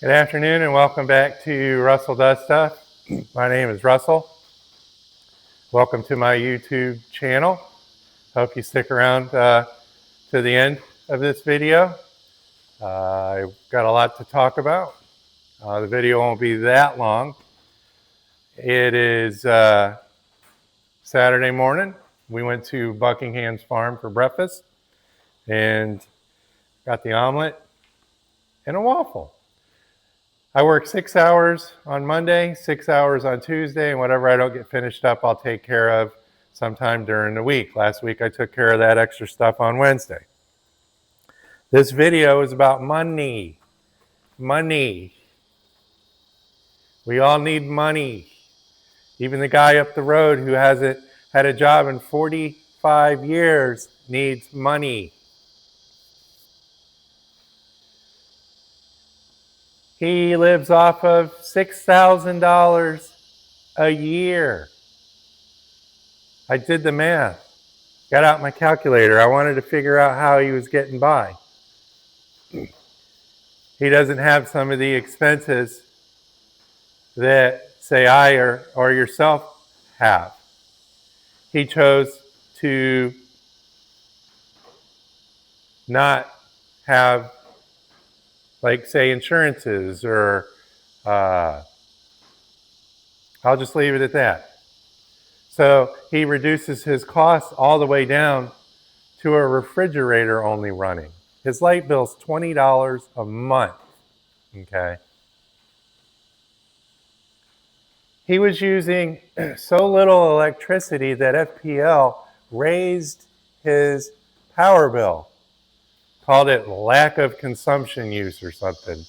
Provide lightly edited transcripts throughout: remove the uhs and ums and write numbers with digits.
Good afternoon and welcome back to Russell Does Stuff. My name is Russell. Welcome to my YouTube channel. Hope you stick around to the end of this video. I've got a lot to talk about. The video won't be that long. It is Saturday morning. We went to Buckingham's farm for breakfast and got the omelet and a waffle. I work 6 hours on Monday, 6 hours on Tuesday, and whatever I don't get finished up, I'll take care of sometime during the week. Last week, I took care of that extra stuff on Wednesday. This video is about money. Money. We all need money. Even the guy up the road who hasn't had a job in 45 years needs money. He lives off of $6,000 a year. I did the math. Got out my calculator. I wanted to figure out how he was getting by. He doesn't have some of the expenses that, say, I or yourself have. He chose to not have, like, say, insurances or I'll just leave it at that. So he reduces his costs all the way down to a refrigerator only running. His light bill's $20 a month, okay? He was using so little electricity that FPL raised his power bill. Called it lack of consumption use or something.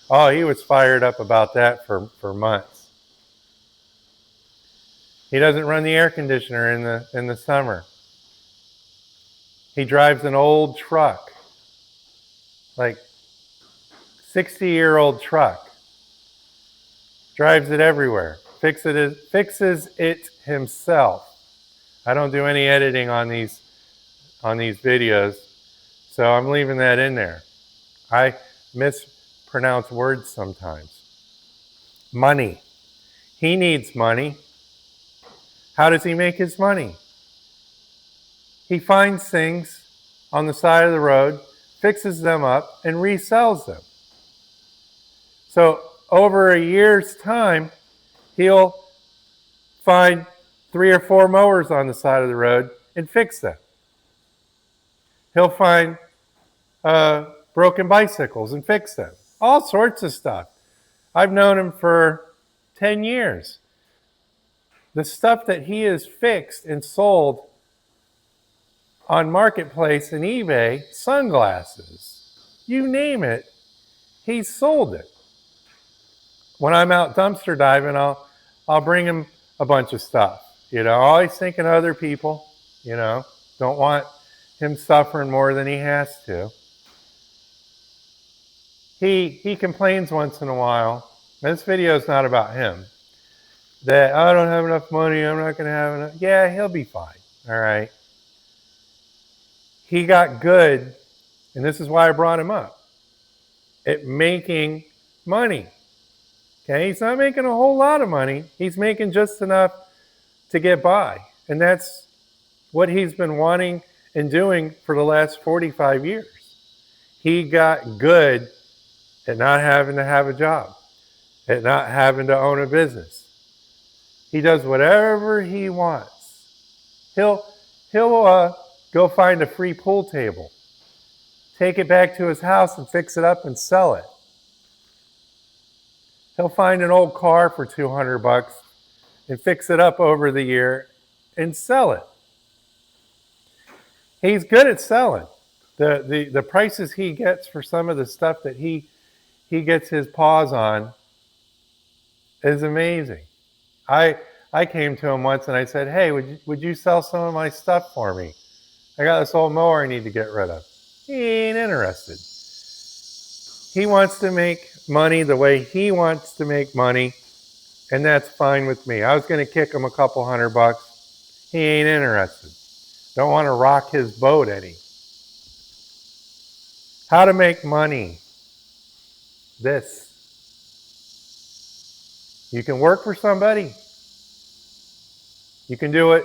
Oh, he was fired up about that for months. He doesn't run the air conditioner in the summer. He drives an old truck, like 60-year-old truck. Drives it everywhere. Fixes it himself. I don't do any editing on these videos, so I'm leaving that in there. I mispronounce words sometimes. Money. He needs money. How does he make his money? He finds things on the side of the road, fixes them up, and resells them. So over a year's time, he'll find 3 or 4 mowers on the side of the road and fix them. He'll find broken bicycles and fix them. All sorts of stuff. I've known him for 10 years. The stuff that he has fixed and sold on Marketplace and eBay, sunglasses, you name it, he's sold it. When I'm out dumpster diving, I'll bring him a bunch of stuff. You know, always thinking of other people, you know, don't want him suffering more than he has to. He complains once in a while, and this video is not about him, that I don't have enough money, I'm not going to have enough. Yeah, he'll be fine, all right? He got good, and this is why I brought him up, at making money. Okay, he's not making a whole lot of money. He's making just enough to get by. And that's what he's been wanting and doing for the last 45 years. He got good at not having to have a job, at not having to own a business. He does whatever he wants. He'll go find a free pool table, take it back to his house and fix it up and sell it. He'll find an old car for $200 and fix it up over the year and sell it. He's good at selling. The prices he gets for some of the stuff that he gets his paws on is amazing. I came to him once and I said, hey, would you sell some of my stuff for me? I got this old mower I need to get rid of. He ain't interested. He wants to make money the way he wants to make money, and that's fine with me. I was going to kick him a couple $100. He ain't interested. Don't want to rock his boat any. How to make money. This. You can work for somebody. You can do it,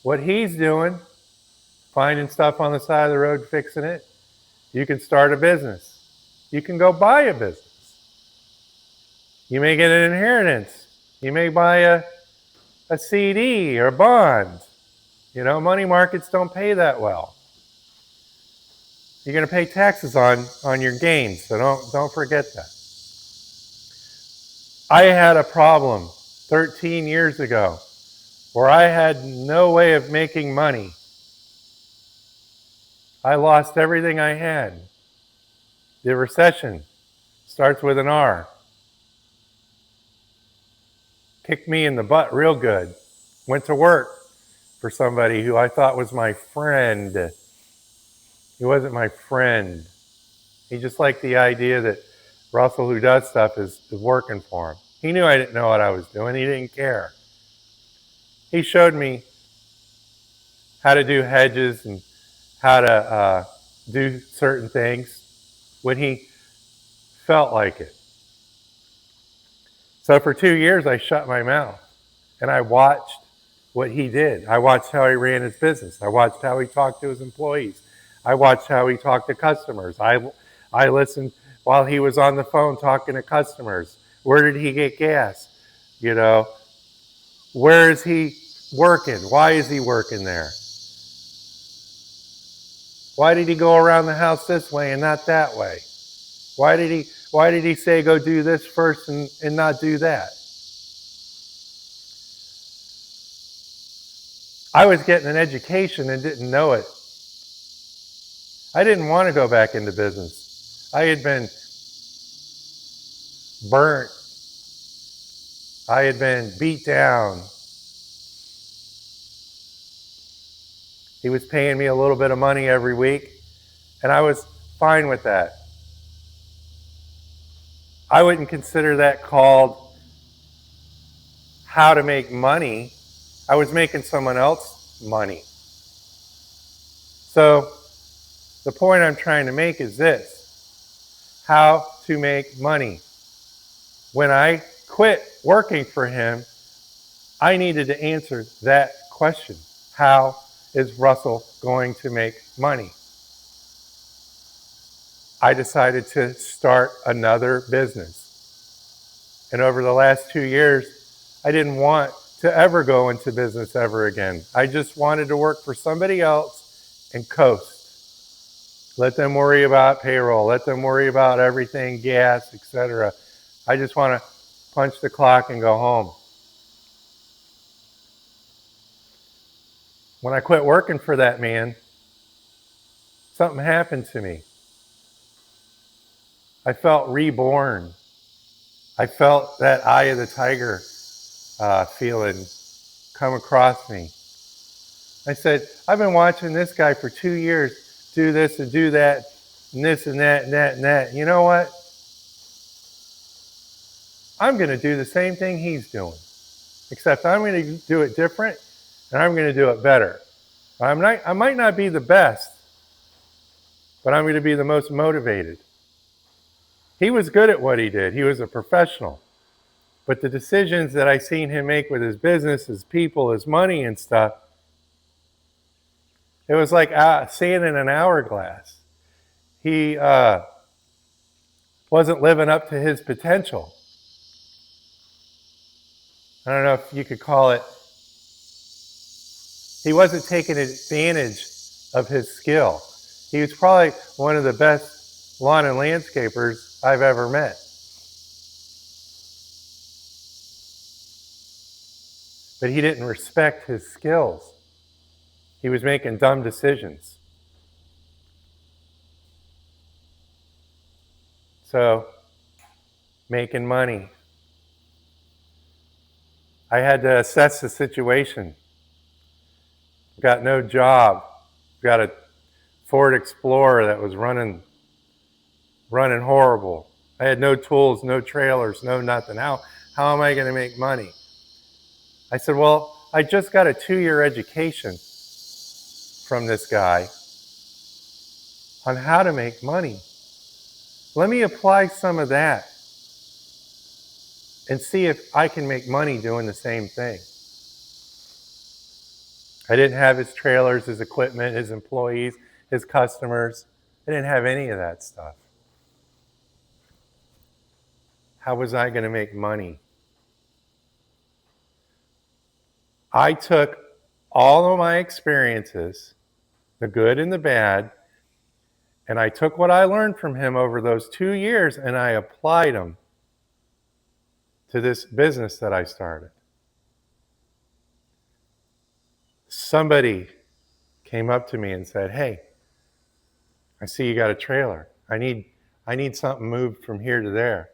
what he's doing, finding stuff on the side of the road, fixing it. You can start a business. You can go buy a business. You may get an inheritance. You may buy a CD or a bond. You know, money markets don't pay that well. You're going to pay taxes on your gains, so don't forget that. I had a problem 13 years ago where I had no way of making money. I lost everything I had. The recession starts with an R. Kicked me in the butt real good. Went to work for somebody who I thought was my friend. He wasn't my friend. He just liked the idea that Russell, who does stuff, is working for him. He knew I didn't know what I was doing. He didn't care. He showed me how to do hedges and how to do certain things when he felt like it. So for 2 years, I shut my mouth and I watched what he did. I watched how he ran his business. I watched how he talked to his employees. I watched how he talked to customers. I listened while he was on the phone talking to customers. Where did he get gas? You know, where is he working? Why is he working there? Why did he go around the house this way and not that way? Why did he say go do this first and not do that? I was getting an education and didn't know it. I didn't want to go back into business. I had been burnt. I had been beat down. He was paying me a little bit of money every week, and I was fine with that. I wouldn't consider that called how to make money. I was making someone else money. So the point I'm trying to make is this: how to make money. When I quit working for him, I needed to answer that question. How is Russell going to make money? I decided to start another business. And over the last 2 years, I didn't want to ever go into business ever again. I just wanted to work for somebody else and coast. Let them worry about payroll. Let them worry about everything, gas, etc. I just want to punch the clock and go home. When I quit working for that man, something happened to me. I felt reborn. I felt that eye of the tiger feeling come across me. I said, I've been watching this guy for 2 years do this and do that, and this and that and that and that. You know what? I'm going to do the same thing he's doing, except I'm going to do it different, and I'm going to do it better. I might not be the best, but I'm going to be the most motivated. He was good at what he did. He was a professional. But the decisions that I seen him make with his business, his people, his money and stuff, it was like sand in an hourglass. He wasn't living up to his potential. I don't know if you could call it. He wasn't taking advantage of his skill. He was probably one of the best lawn and landscapers I've ever met. But he didn't respect his skills. He was making dumb decisions. So, making money. I had to assess the situation. Got no job. Got a Ford Explorer that was running horrible. I had no tools, no trailers, no nothing. How am I going to make money? I said, well, I just got a 2-year education from this guy on how to make money. Let me apply some of that and see if I can make money doing the same thing. I didn't have his trailers, his equipment, his employees, his customers. I didn't have any of that stuff. How was I going to make money? I took all of my experiences, the good and the bad, and I took what I learned from him over those 2 years and I applied them to this business that I started. Somebody came up to me and said, "Hey, I see you got a trailer. I need something moved from here to there."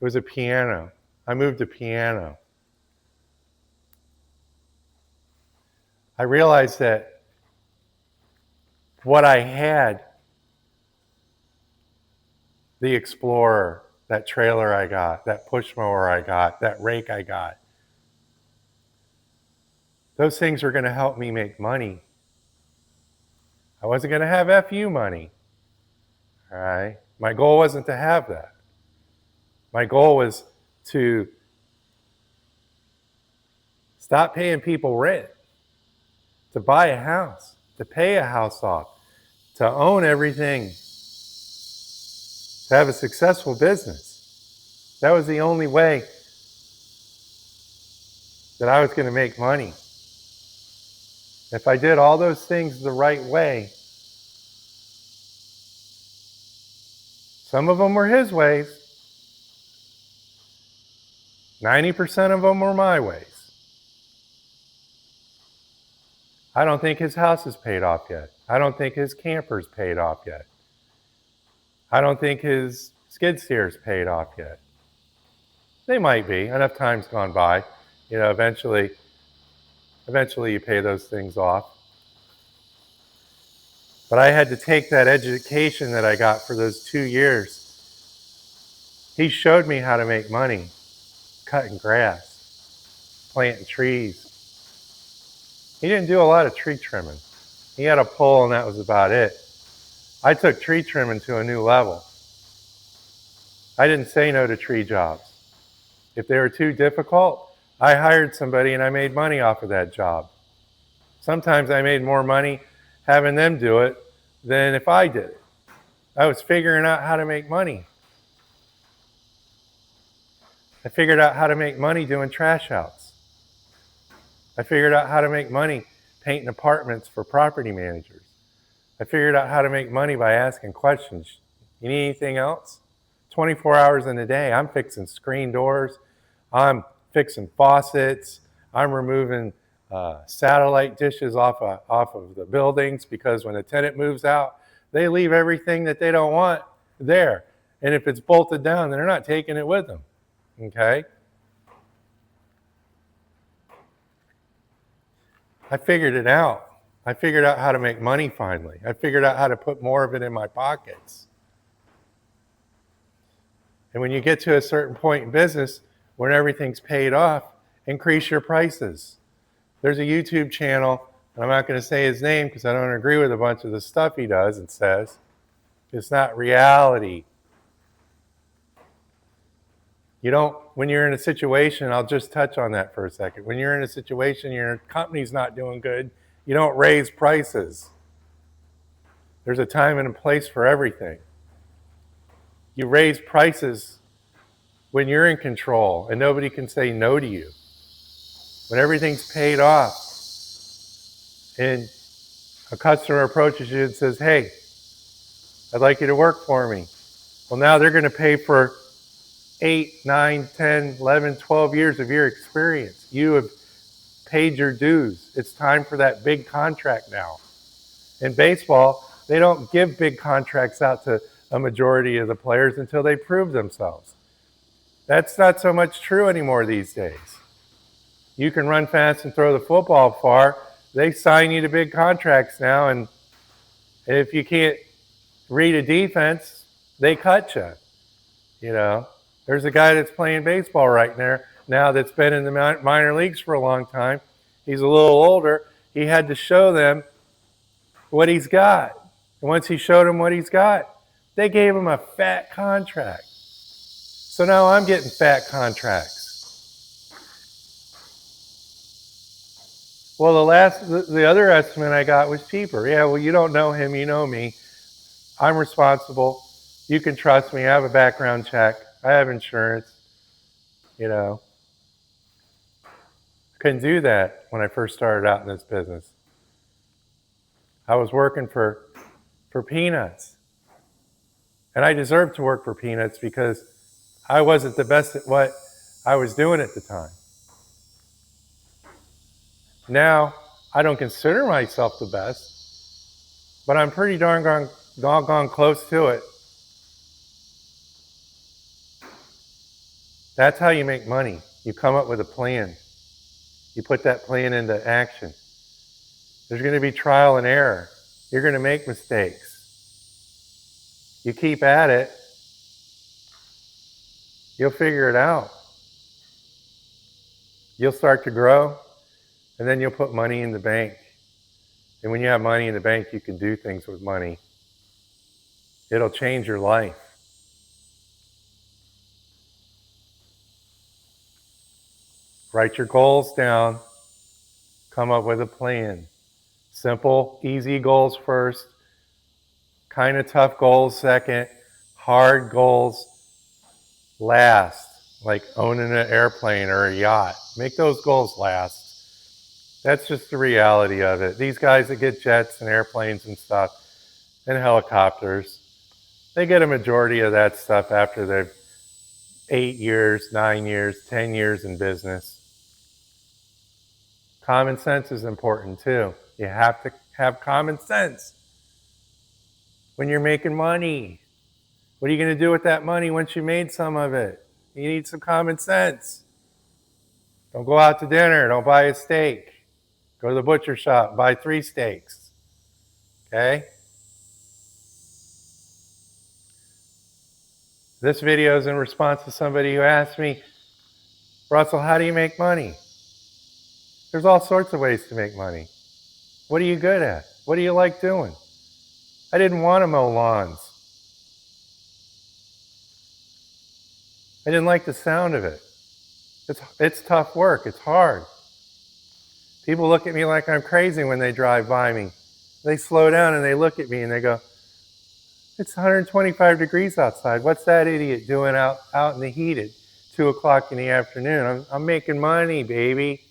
It was a piano. I moved a piano. I realized that what I had, the Explorer, that trailer I got, that push mower I got, that rake I got, those things were going to help me make money. I wasn't going to have FU money. All right. My goal wasn't to have that. My goal was to stop paying people rent, to buy a house, to pay a house off, to own everything, to have a successful business. That was the only way that I was going to make money. If I did all those things the right way, some of them were his ways, 90% of them were my ways. I don't think his house is paid off yet. I don't think his camper's paid off yet. I don't think his skid steer's paid off yet. They might be. Enough time's gone by. You know, eventually you pay those things off. But I had to take that education that I got for those 2 years. He showed me how to make money, cutting grass, planting trees. He didn't do a lot of tree trimming. He had a pole and that was about it. I took tree trimming to a new level. I didn't say no to tree jobs. If they were too difficult, I hired somebody and I made money off of that job. Sometimes I made more money having them do it than if I did it. I was figuring out how to make money. I figured out how to make money doing trash outs. I figured out how to make money painting apartments for property managers. I figured out how to make money by asking questions. You need anything else? 24 hours in a day, I'm fixing screen doors. I'm fixing faucets. I'm removing satellite dishes off of the buildings because when a tenant moves out, they leave everything that they don't want there. And if it's bolted down, they're not taking it with them. Okay? I figured it out. I figured out how to make money finally. I figured out how to put more of it in my pockets. And when you get to a certain point in business, when everything's paid off, increase your prices. There's a YouTube channel, and I'm not going to say his name because I don't agree with a bunch of the stuff he does and says. It's not reality. You don't, when you're in a situation, I'll just touch on that for a second. When you're in a situation, your company's not doing good, you don't raise prices. There's a time and a place for everything. You raise prices when you're in control and nobody can say no to you. When everything's paid off and a customer approaches you and says, "Hey, I'd like you to work for me." Well, now they're going to pay for 8, 9, 10, 11, 12 years of your experience. You have paid your dues. It's time for that big contract now. In baseball, they don't give big contracts out to a majority of the players until they prove themselves. That's not so much true anymore these days. You can run fast and throw the football far. They sign you to big contracts now, and if you can't read a defense, they cut you. You know, there's a guy that's playing baseball right now that's been in the minor leagues for a long time. He's a little older. He had to show them what he's got. And once he showed them what he's got, they gave him a fat contract. So now I'm getting fat contracts. Well, the other estimate I got was cheaper. Yeah, well, you don't know him, you know me. I'm responsible. You can trust me. I have a background check. I have insurance. You know, couldn't do that when I first started out in this business. I was working for peanuts. And I deserved to work for peanuts because I wasn't the best at what I was doing at the time. Now, I don't consider myself the best, but I'm pretty doggone close to it. That's how you make money. You come up with a plan. You put that plan into action. There's going to be trial and error. You're going to make mistakes. You keep at it, you'll figure it out. You'll start to grow, and then you'll put money in the bank. And when you have money in the bank, you can do things with money. It'll change your life. Write your goals down. Come up with a plan. Simple, easy goals first. Kind of tough goals second. Hard goals last. Like owning an airplane or a yacht. Make those goals last. That's just the reality of it. These guys that get jets and airplanes and stuff and helicopters, they get a majority of that stuff after they've 8 years, 9 years, 10 years in business. Common sense is important too. You have to have common sense when you're making money. What are you going to do with that money once you made some of it? You need some common sense. Don't go out to dinner. Don't buy a steak. Go to the butcher shop and buy 3 steaks. Okay? This video is in response to somebody who asked me, Russell, how do you make money? There's all sorts of ways to make money. What are you good at? What do you like doing? I didn't want to mow lawns. I didn't like the sound of it. It's tough work. It's hard. People look at me like I'm crazy when they drive by me. They slow down and they look at me and they go, it's 125 degrees outside. What's that idiot doing out in the heat at 2 o'clock in the afternoon? I'm making money, baby.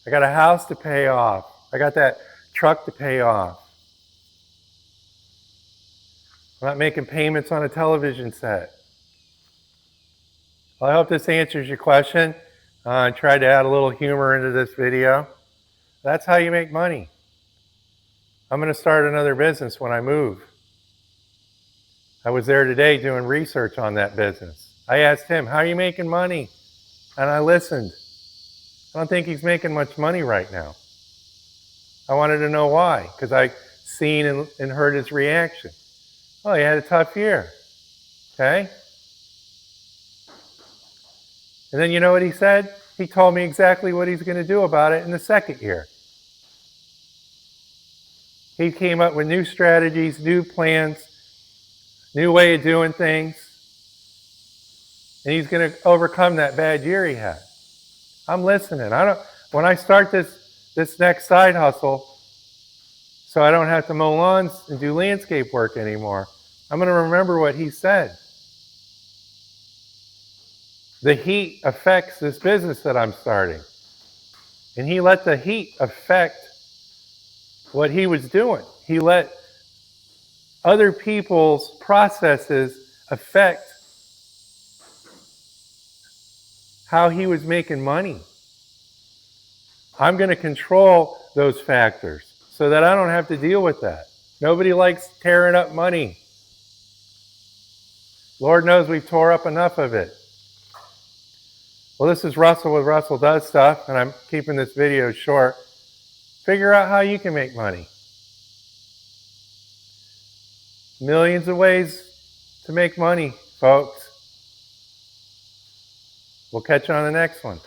I got a house to pay off. I got that truck to pay off. I'm not making payments on a television set. Well, I hope this answers your question. I tried to add a little humor into this video. That's how you make money. I'm going to start another business when I move. I was there today doing research on that business. I asked him, how are you making money? And I listened. I don't think he's making much money right now. I wanted to know why, because I seen and heard his reaction. Oh, he had a tough year. Okay? And then you know what he said? He told me exactly what he's going to do about it in the second year. He came up with new strategies, new plans, new way of doing things. And he's going to overcome that bad year he had. I'm listening. When I start this next side hustle, so I don't have to mow lawns and do landscape work anymore, I'm going to remember what he said. The heat affects this business that I'm starting. And he let the heat affect what he was doing. He let other people's processes affect how he was making money. I'm going to control those factors so that I don't have to deal with that. Nobody likes tearing up money. Lord knows we've tore up enough of it. Well, this is Russell with Russell Does Stuff, and I'm keeping this video short. Figure out how you can make money. Millions of ways to make money, folks. We'll catch you on the next one.